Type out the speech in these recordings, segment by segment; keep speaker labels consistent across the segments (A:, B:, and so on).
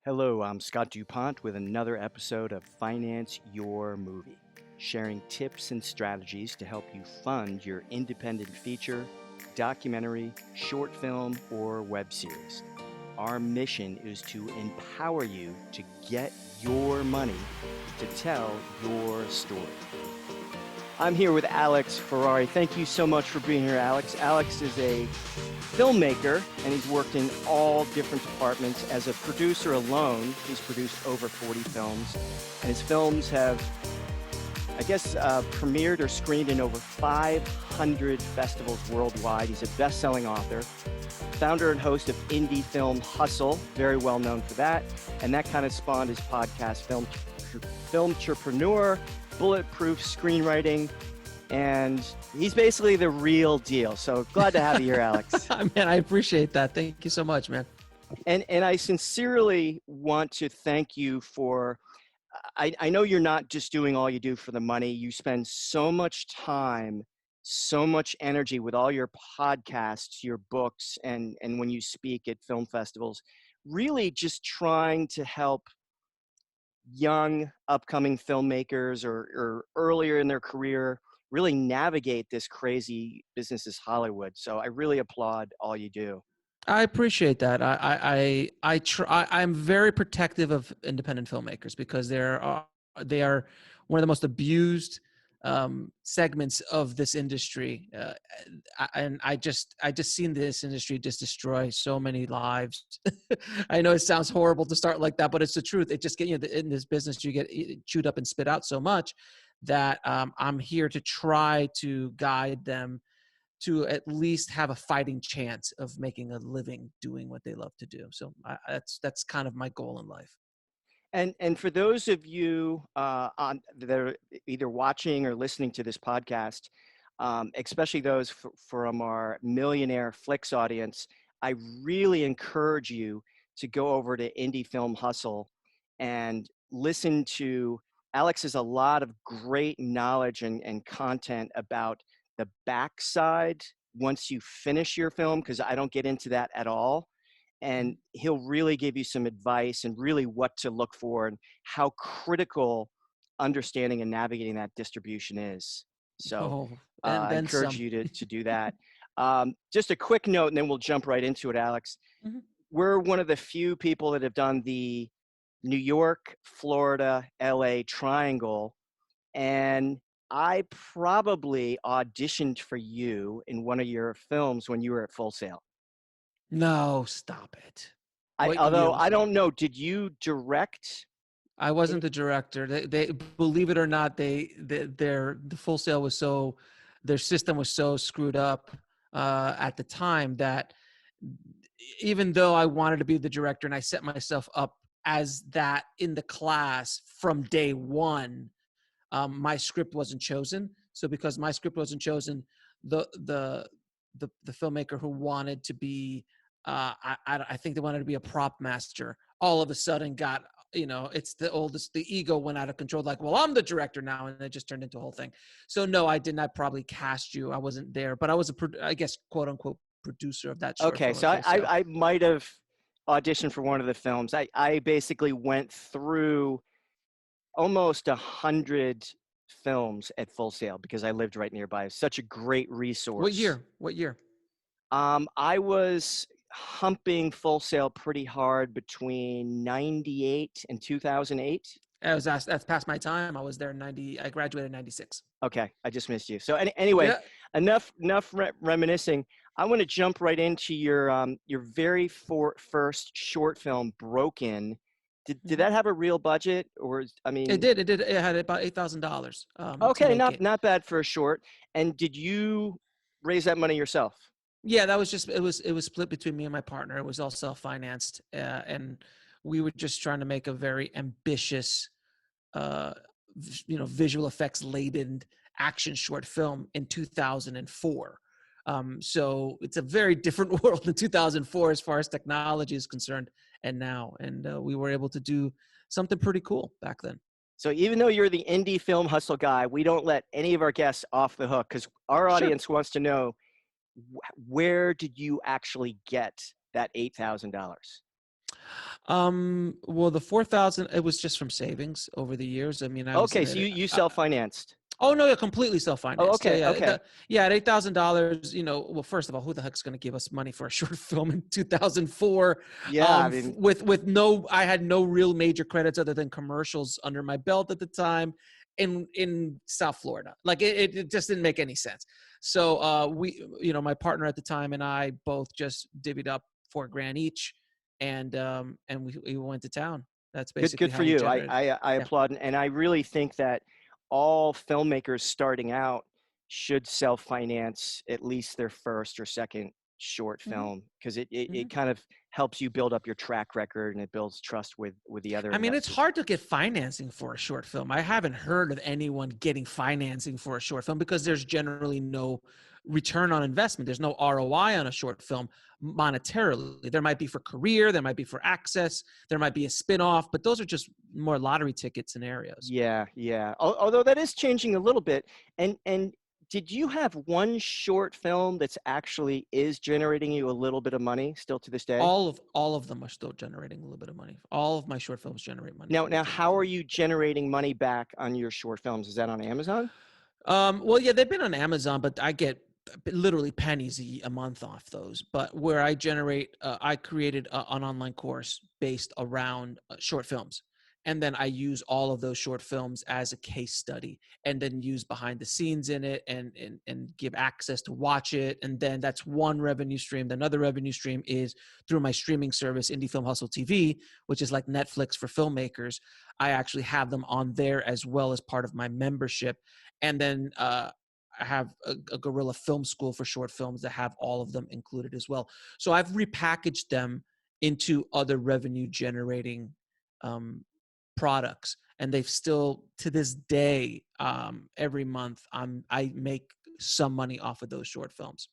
A: Hello, I'm Scott DuPont with another episode of Finance Your Movie, sharing tips and strategies to help you fund your independent feature, documentary, short film, or web series. Our mission is to empower you to get your money to tell your story. I'm here with Alex Ferrari. Thank you so much for being here, Alex. Alex is a filmmaker, and he's worked in all different departments. As a producer alone, he's produced over 40 films, and his films have, premiered or screened in over 500 festivals worldwide. He's a best-selling author, founder and host of Indie Film Hustle, very well known for that, and that kind of spawned his podcast, Filmtrepreneur, Bulletproof Screenwriting, and he's basically the real deal. So glad to have you here, Alex.
B: Man, I appreciate that. Thank you so much, man.
A: And I sincerely want to thank you for, I know you're not just doing all you do for the money. You spend so much time, so much energy with all your podcasts, your books, and when you speak at film festivals, really just trying to help young upcoming filmmakers or earlier in their career really navigate this crazy business as Hollywood. So I really applaud all you do.
B: I appreciate that. I'm very protective of independent filmmakers because they are one of the most abused segments of this industry, and I just seen this industry just destroy so many lives. I know it sounds horrible to start like that, but it's the truth. It just in this business you get chewed up and spit out so much that I'm here to try to guide them to at least have a fighting chance of making a living doing what they love to do. So that's kind of my goal in life.
A: And for those of you that are either watching or listening to this podcast, especially those from our Millionaire Flicks audience, I really encourage you to go over to Indie Film Hustle and listen to Alex has a lot of great knowledge and content about the backside once you finish your film, because I don't get into that at all. And he'll really give you some advice and really what to look for and how critical understanding and navigating that distribution is. So
B: And
A: I
B: then
A: encourage
B: some.
A: you to do that. Just a quick note, and then we'll jump right into it, Alex.
B: Mm-hmm.
A: We're one of the few people that have done the New York, Florida, LA triangle. And I probably auditioned for you in one of your films when you were at Full Sail.
B: No, stop it.
A: Although I don't know, did you direct?
B: I wasn't the director. They believe it or not, the Full Sail was their system was so screwed up at the time that even though I wanted to be the director and I set myself up as that in the class from day one, my script wasn't chosen. So because my script wasn't chosen, the filmmaker who wanted to be, I think they wanted to be a prop master, all of a sudden got, it's the ego went out of control. Like, well, I'm the director now. And it just turned into a whole thing. So no, I did not probably cast you. I wasn't there, but I was I guess, quote unquote, producer of that short
A: Okay,
B: film.
A: so I might have auditioned for one of the films. I basically went through almost 100 films at Full Sail because I lived right nearby. Such a great resource.
B: What year?
A: I was humping Full Sail pretty hard between 98 and 2008.
B: That's past my time. I was there in 90. I graduated in 96.
A: Okay, I just missed you. So anyway,
B: Yeah.
A: enough reminiscing. I want to jump right into your very first short film, Broken. Did that have a real budget, or I mean?
B: It did. It had about $8,000.
A: Okay, not bad for a short. And did you raise that money yourself?
B: Yeah, that was just it was split between me and my partner. It was all self-financed, and we were just trying to make a very ambitious, visual effects laden action short film in 2004. So it's a very different world in 2004 as far as technology is concerned, and now, and we were able to do something pretty cool back then.
A: So even though you're the Indie Film Hustle guy, we don't let any of our guests off the hook because our audience wants to know, where did you actually get that $8,000?
B: Well, the 4,000, it was just from savings over the years. I mean, I was
A: Okay,
B: in
A: so
B: it.
A: you self-financed.
B: Oh no, yeah, completely
A: Oh,
B: self-financed. Yeah,
A: okay,
B: yeah,
A: okay.
B: yeah. At $8,000, well, first of all, who the heck's going to give us money for a short film in 2004?
A: Yeah, I mean,
B: With no, I had no real major credits other than commercials under my belt at the time in South Florida. Like it just didn't make any sense. So we, my partner at the time and I both just divvied up 4 grand each, and we went to town. That's basically
A: good
B: how
A: for
B: we
A: you.
B: generated.
A: I
B: Yeah.
A: applaud, and I really think that all filmmakers starting out should self-finance at least their first or second short
B: Hmm.
A: film, because it
B: Hmm.
A: kind of helps you build up your track record, and it builds trust with the other
B: I mean, it's
A: investors.
B: hard to get financing for a short film. I haven't heard of anyone getting financing for a short film because there's generally no return on investment. There's no ROI on a short film monetarily. There might be for career, there might be for access, there might be a spin-off, but those are just more lottery ticket scenarios.
A: Yeah, yeah. Although that is changing a little bit. And did you have one short film that's actually is generating you a little bit of money still to this day?
B: All of them are still generating a little bit of money. All of my short films generate money for me
A: Now,
B: to this
A: how are
B: day.
A: you generating money back on your short films? Is that on Amazon?
B: Well, yeah, they've been on Amazon, but I get literally pennies a month off those. But where I generate, I created an online course based around short films. And then I use all of those short films as a case study and then use behind the scenes in it and give access to watch it. And then that's one revenue stream. Another revenue stream is through my streaming service, Indie Film Hustle TV, which is like Netflix for filmmakers. I actually have them on there as well as part of my membership, and then I have a Guerrilla Film School for short films that have all of them included as well. So I've repackaged them into other revenue generating um, products, and they've still to this day every month I make some money off of those short films.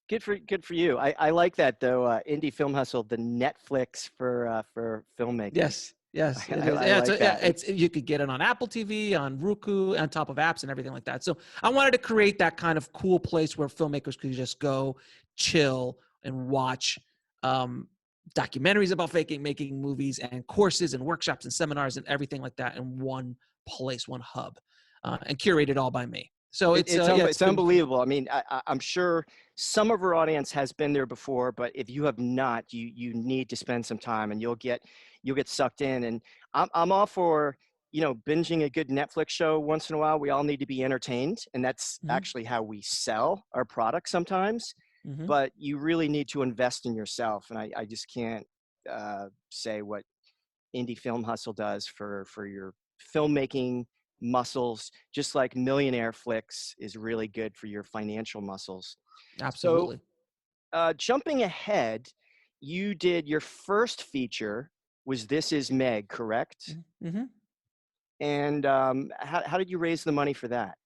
A: Good for you. I like that though. Indie Film Hustle, the Netflix for filmmakers.
B: Yes, yes, it is.
A: I
B: Yeah,
A: like
B: yeah,
A: that. And
B: it's you could get it on Apple TV, on Roku, on top of apps and everything like that. So I wanted to create that kind of cool place where filmmakers could just go, chill, and watch um, documentaries about making movies, and courses and workshops and seminars and everything like that in one place, one hub, and curated all by me. So yeah, it's
A: it's
B: been
A: unbelievable. I mean, I'm sure some of our audience has been there before, but if you have not, you need to spend some time, and you'll get sucked in. And I'm all for binging a good Netflix show once in a while. We all need to be entertained, and that's
B: Mhm,
A: actually how we sell our product sometimes.
B: mhm.
A: But you really need to invest in yourself, and I just can't say what Indie Film Hustle does for your filmmaking muscles, just like Millionaire Flicks is really good for your financial muscles. So,
B: Absolutely.
A: jumping ahead, you did your first feature was This Is Meg, correct?
B: Mm-hmm.
A: And how did you raise the money for that?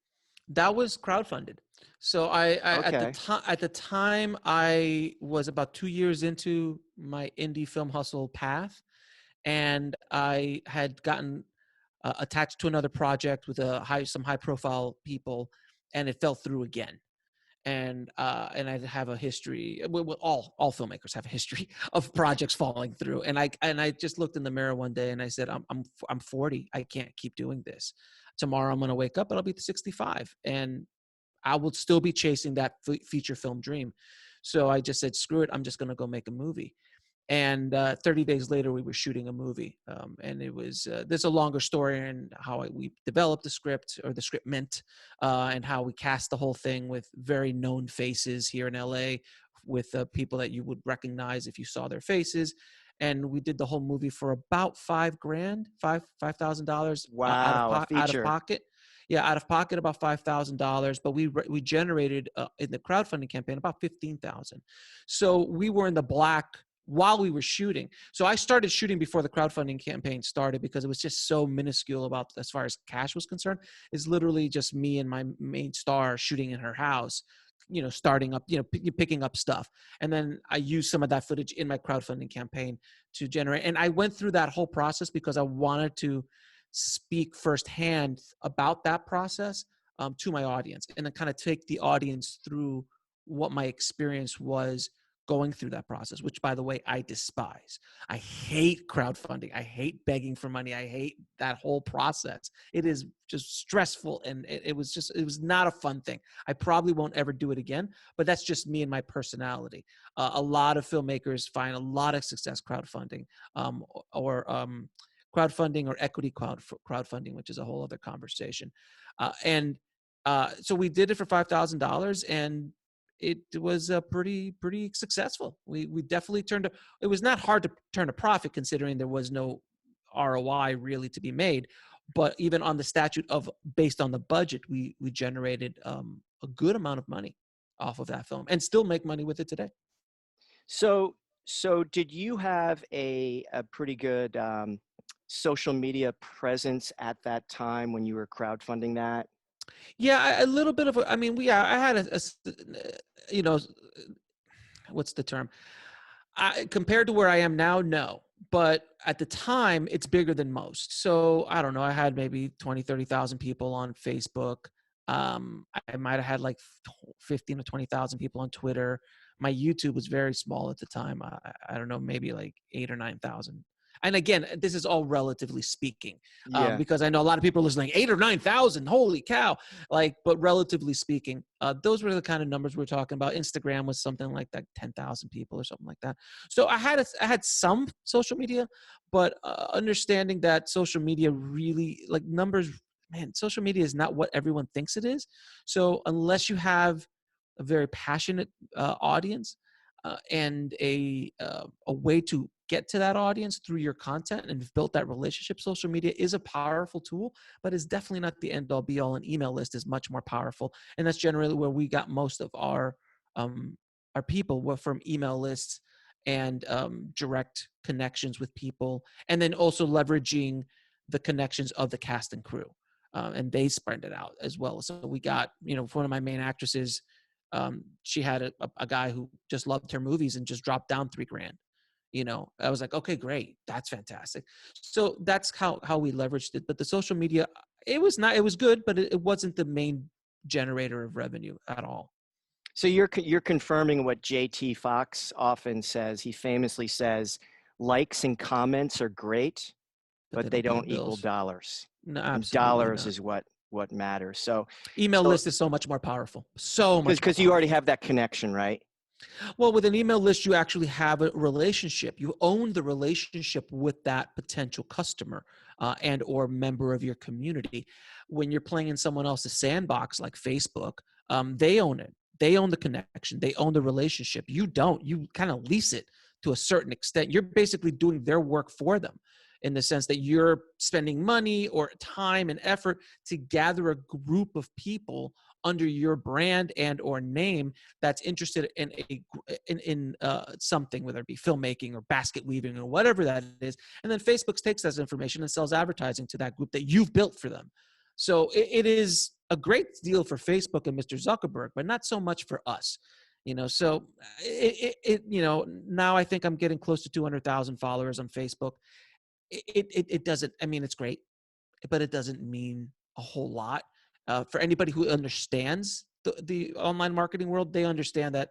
B: That was crowdfunded. So I
A: Okay.
B: at the time I was about 2 years into my indie film hustle path, and I had gotten attached to another project with some high profile people, and it fell through again. And I have a history. Well, all filmmakers have a history of projects falling through. And I just looked in the mirror one day and I said, I'm 40. I can't keep doing this. Tomorrow I'm going to wake up and I'll be 65, and I will still be chasing that feature film dream. So I just said, screw it. I'm just going to go make a movie. And 30 days later we were shooting a movie, and it was there's a longer story and how we developed the script, or the script meant, and how we cast the whole thing with very known faces here in LA, with people that you would recognize if you saw their faces. And we did the whole movie for about 5 grand, $5,000
A: Wow, a
B: out of
A: feature.
B: pocket. Yeah, out of pocket about $5,000, but we generated in the crowdfunding campaign about 15,000. So we were in the black while we were shooting. So I started shooting before the crowdfunding campaign started because it was just so minuscule about as far as cash was concerned. It's literally just me and my main star shooting in her house, starting up, picking up stuff. And then I used some of that footage in my crowdfunding campaign to generate. And I went through that whole process because I wanted to speak firsthand about that process to my audience, and then kind of take the audience through what my experience was going through that process, which, by the way, I despise. I hate crowdfunding. I hate begging for money. I hate that whole process. It is just stressful, and it was not a fun thing. I probably won't ever do it again, but that's just me and my personality. A lot of filmmakers find a lot of success crowdfunding, or crowdfunding or equity crowdfunding, which is a whole other conversation. And So we did it for $5,000, and it was pretty successful. We definitely turned. It was not hard to turn a profit considering there was no ROI really to be made. But even on the statute of based on the budget, we generated a good amount of money off of that film, and still make money with it today.
A: So, so did you have a pretty good social media presence at that time when you were crowdfunding that?
B: Yeah, a little bit of. I mean, I had you know, what's the term? Compared to where I am now, no. But at the time, it's bigger than most. So I don't know. I had maybe 20, 30,000 people on Facebook. I might have had like 15 to 20,000 people on Twitter. My YouTube was very small at the time. I don't know, maybe like 8 or 9,000. And again, this is all relatively speaking,
A: Yeah.
B: because I know a lot of people are listening, 8 or 9,000, holy cow. Like, but relatively speaking, those were the kind of numbers we're talking about. Instagram was something like that, 10,000 people or something like that. So I had some social media, but understanding that social media really, like, numbers, man, social media is not what everyone thinks it is. So unless you have a very passionate audience, and a way to get to that audience through your content and have built that relationship, social media is a powerful tool, but it's definitely not the end all be all. An email list is much more powerful, and that's generally where we got most of um, our people were from email lists and direct connections with people, and then also leveraging the connections of the cast and crew, and they spread it out as well. So we got, for one of my main actresses, she had a guy who just loved her movies and just dropped down 3 grand. I was like, okay, great, that's fantastic. So that's how we leveraged it. But the social media, it was good, but it wasn't the main generator of revenue at all.
A: So you're confirming what JT Fox often says. He famously says, likes and comments are great,
B: But
A: but
B: they
A: they
B: don't pay the
A: don't equal
B: bills.
A: dollars.
B: No,
A: And
B: absolutely
A: dollars
B: not.
A: is what matters. So
B: Email
A: so
B: list is so much more powerful. So much more
A: because you already
B: powerful.
A: have that connection, right?
B: Well, with an email list, you actually have a relationship. You own the relationship with that potential customer, and or member of your community. When you're playing in someone else's sandbox like Facebook, they own it. They own the connection. They own the relationship. You don't. You kind of lease it to a certain extent. You're basically doing their work for them, in the sense that you're spending money or time and effort to gather a group of people under your brand and or name that's interested in something, whether it be filmmaking or basket weaving or whatever that is. And then Facebook takes that information and sells advertising to that group that you've built for them. So it is a great deal for Facebook and Mr. Zuckerberg, but not so much for us. So now I think I'm getting close to 200,000 followers on Facebook. It doesn't, I mean, it's great, but it doesn't mean a whole lot. For anybody who understands the online marketing world, they understand that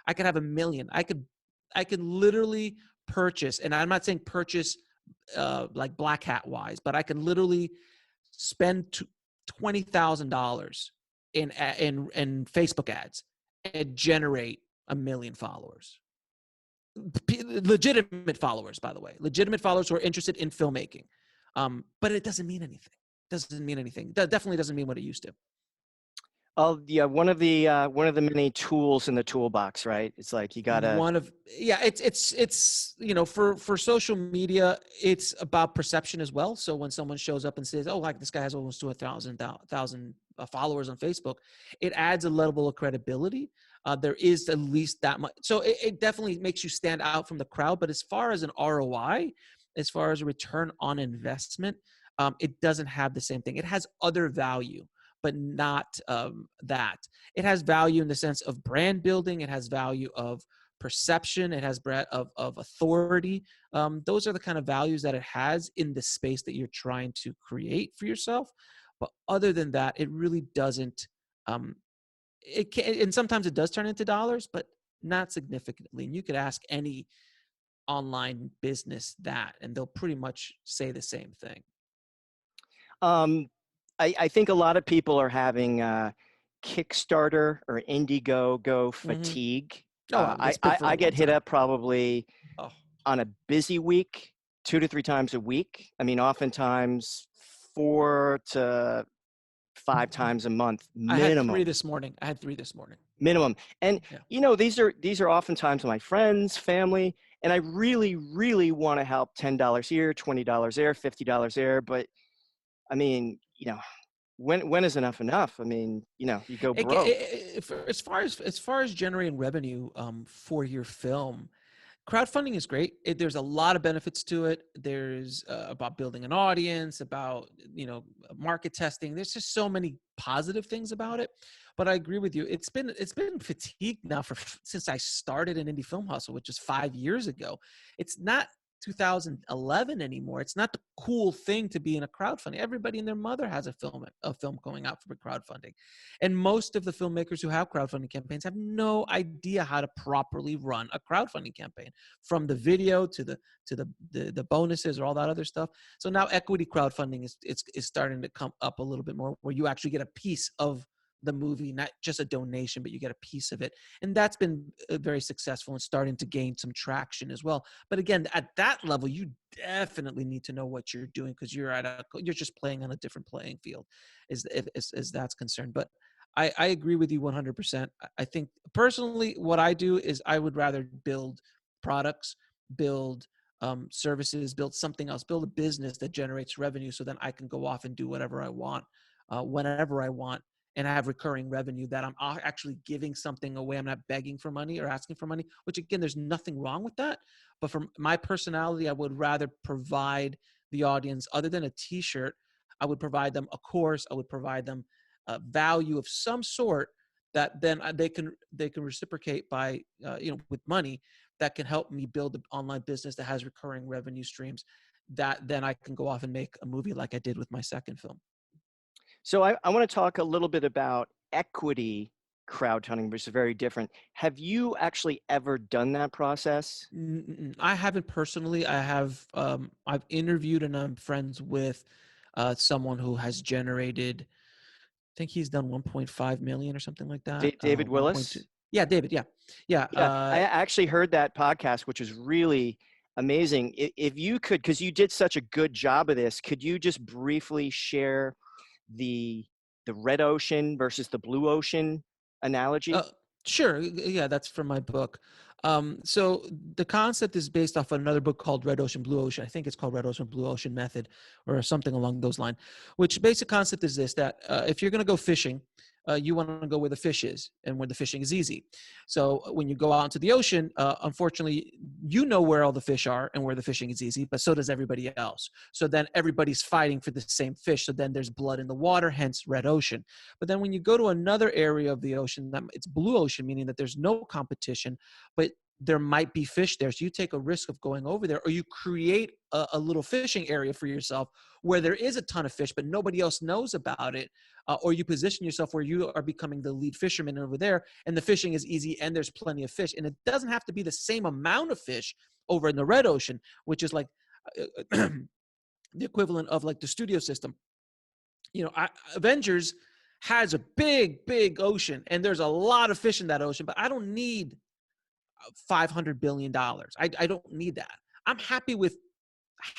B: I could have a million. I could literally purchase, and I'm not saying purchase like black hat wise, but I can literally spend $20,000 in Facebook ads and generate a million followers. Legitimate followers, by the way, legitimate followers who are interested in filmmaking. But it doesn't mean anything. Doesn't mean anything. That definitely doesn't mean what it used to.
A: Oh, yeah, one of the many tools in the toolbox, right? It's like you gotta.
B: One of Yeah, it's for social media, it's about perception as well. So when someone shows up and says, oh, like, this guy has almost 2,000 followers on Facebook, it adds a level of credibility. There is at least that much, so it definitely makes you stand out from the crowd. But as far as an ROI, as far as a return on investment, it doesn't have the same thing. It has other value, but not that. It has value in the sense of brand building. It has value of perception. It has of authority. Those are the kind of values that it has in the space that you're trying to create for yourself. But other than that, it really doesn't. It can, and sometimes it does turn into dollars, but not significantly. And you could ask any online business that, and they'll pretty much say the same thing.
A: Um, I think a lot of people are having Kickstarter or Indiegogo
B: Hmm.
A: fatigue.
B: Oh, that's been for a
A: I
B: long
A: get hit
B: time.
A: up probably
B: Oh,
A: on a busy week, 2 to 3 times a week. I mean, oftentimes 4 to 5 times a month
B: I had three
A: minimum.
B: this morning. I had three this morning.
A: Minimum. And
B: Yeah.
A: these are oftentimes my friends, family, and I really, really want to help. $10 here, $20 there, $50 there. But I mean, when is enough enough? I mean, you go broke.
B: As far as generating revenue for your film, crowdfunding is great. There's a lot of benefits to it. There's about building an audience, about market testing. There's just so many positive things about it. But I agree with you. It's been fatigued now since I started in Indie Film Hustle, which is 5 years ago. It's not 2011 anymore. It's not the cool thing to be in a crowdfunding. Everybody and their mother has a film going out for crowdfunding, and most of the filmmakers who have crowdfunding campaigns have no idea how to properly run a crowdfunding campaign, from the video to the bonuses or all that other stuff. So now equity crowdfunding is starting to come up a little bit more, where you actually get a piece of the movie, not just a donation, but you get a piece of it. And that's been very successful and starting to gain some traction as well. But again, at that level, you definitely need to know what you're doing, because you're just playing on a different playing field, as that's concerned. But I agree with you 100%. I think personally, what I do is I would rather build products, build services, build something else, build a business that generates revenue, so then I can go off and do whatever I want, whenever I want, and I have recurring revenue that I'm actually giving something away. I'm not begging for money or asking for money, which again, there's nothing wrong with that. But from my personality, I would rather provide the audience, other than a t-shirt, I would provide them a course. I would provide them value of some sort that then they can reciprocate by with money, that can help me build an online business that has recurring revenue streams, that then I can go off and make a movie like I did with my second film.
A: So I want to talk a little bit about equity crowdfunding, which is very different. Have you actually ever done that process?
B: I haven't personally. I've interviewed and I'm friends with someone who has generated, I think he's done 1.5 million or something like that.
A: David
B: 1.2.
A: Willis?
B: Yeah, David. Yeah. Yeah.
A: Yeah, I actually heard that podcast, which is really amazing. If you could, because you did such a good job of this, could you just briefly share the red ocean versus the blue ocean
B: Uh,
A: analogy?
B: sure. Yeah, that's from my book. So the concept is based off another book called Red Ocean, Blue Ocean. I think it's called Red Ocean, Blue Ocean Method, or something along those lines. Which basic concept is this: that if you're going to go fishing, you want to go where the fish is and where the fishing is easy. So when you go out into the ocean, unfortunately, you know where all the fish are and where the fishing is easy, but so does everybody else. So then everybody's fighting for the same fish. So then there's blood in the water, hence red ocean. But then when you go to another area of the ocean, it's blue ocean, meaning that there's no competition, but there might be fish there. So you take a risk of going over there, or you create a little fishing area for yourself where there is a ton of fish, but nobody else knows about it. Or you position yourself where you are becoming the lead fisherman over there, and the fishing is easy and there's plenty of fish. And it doesn't have to be the same amount of fish over in the red ocean, which is like the equivalent of like the studio system. Avengers has a big ocean, and there's a lot of fish in that ocean, but I don't need $500 billion. I don't need that. I'm happy with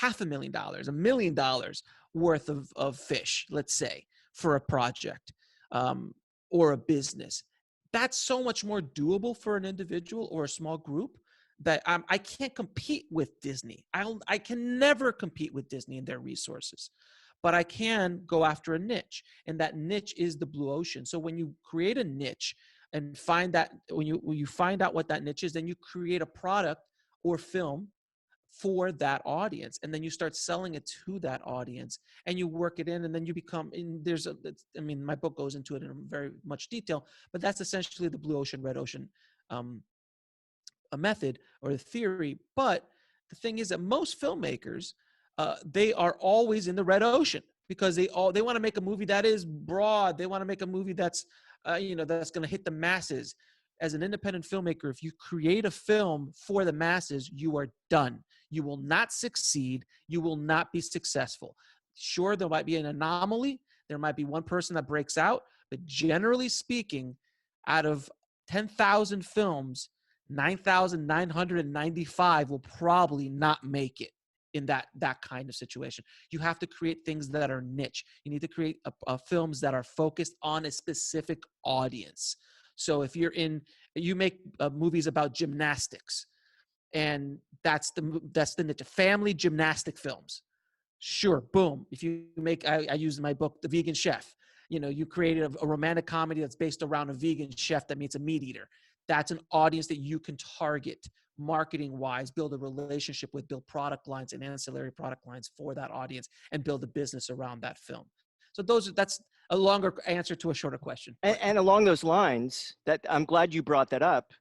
B: $500,000, $1 million worth of fish, let's say, for a project, or a business. That's so much more doable for an individual or a small group, that I can't compete with Disney. I can never compete with Disney and their resources, but I can go after a niche, and that niche is the blue ocean. So when you create a niche and find that, when you find out what that niche is, then you create a product or film for that audience, and then you start selling it to that audience, and you work it in, and then you become in my book goes into it in very much detail, but that's essentially the blue ocean, red ocean, um, a method or a theory. But the thing is that most filmmakers, they are always in the red ocean, because they want to make a movie that is broad. They want to make a movie that's that's going to hit the masses. as an independent filmmaker, if you create a film for the masses, you are done. You will not succeed. You will not be successful. Sure, there might be an anomaly. There might be one person that breaks out, but generally speaking, out of 10,000 films, 9,995 will probably not make it in that kind of situation. You have to create things that are niche. You need to create films that are focused on a specific audience. So if you make movies about gymnastics, and that's the niche, family gymnastic films. Sure, boom. If you make, I use in my book, The Vegan Chef. You created a romantic comedy that's based around a vegan chef that meets a meat eater. That's an audience that you can target marketing wise, build a relationship with, build product lines and ancillary product lines for that audience, and build a business around that film. So that's a longer answer to a shorter question.
A: And along those lines, that I'm glad you brought that up,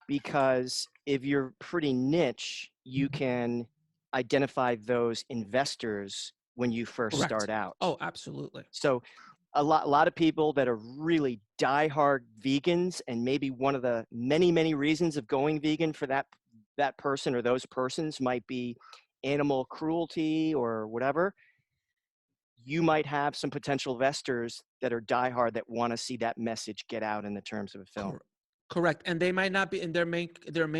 A: because if you're pretty niche, you can identify those investors when you first
B: Correct.
A: start out.
B: Oh, absolutely.
A: So a lot of people that are really diehard vegans, and maybe one of the many reasons of going vegan for that person or those persons might be animal cruelty or whatever. You might have some potential investors that are diehard that want to see that message get out in the terms of a film.
B: Correct. And they might not be, and their main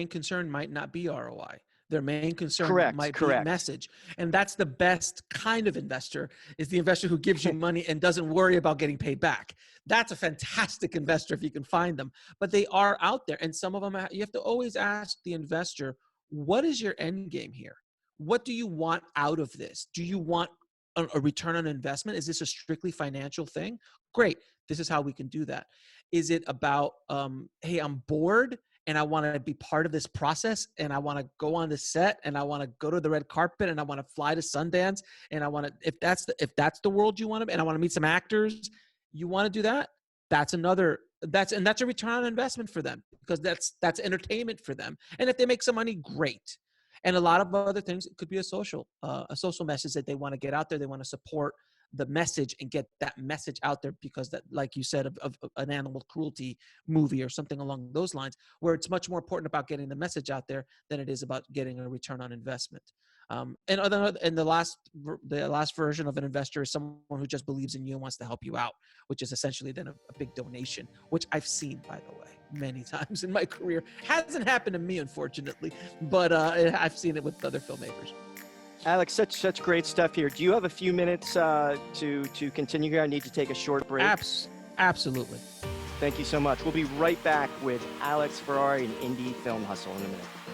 B: concern might not be ROI. Their main concern
A: Correct.
B: might be message. And that's the best kind of investor, is the investor who gives you money and doesn't worry about getting paid back. That's a fantastic investor if you can find them. But they are out there. And some of them, you have to always ask the investor, what is your end game here? What do you want out of this? Do you want a return on investment? Is this a strictly financial thing? Great. This is how we can do that. Is it about, hey, I'm bored and I want to be part of this process, and I want to go on the set, and I want to go to the red carpet, and I want to fly to Sundance, and I want to, if that's the world you want to, and I want to meet some actors, you want to do that? That's a return on investment for them, because that's entertainment for them. And if they make some money, great. And a lot of other things, it could be a social message that they want to get out there. They want to support the message and get that message out there, because that, like you said, of an animal cruelty movie or something along those lines, where it's much more important about getting the message out there than it is about getting a return on investment. And the last version of an investor is someone who just believes in you and wants to help you out, which is essentially then a big donation, which I've seen, by the way, many times in my career. Hasn't happened to me, unfortunately, but I've seen it with other filmmakers.
A: Alex, such great stuff here. Do you have a few minutes to continue here? I need to take a short break.
B: Absolutely.
A: Thank you so much. We'll be right back with Alex Ferrari and Indie Film Hustle in a minute.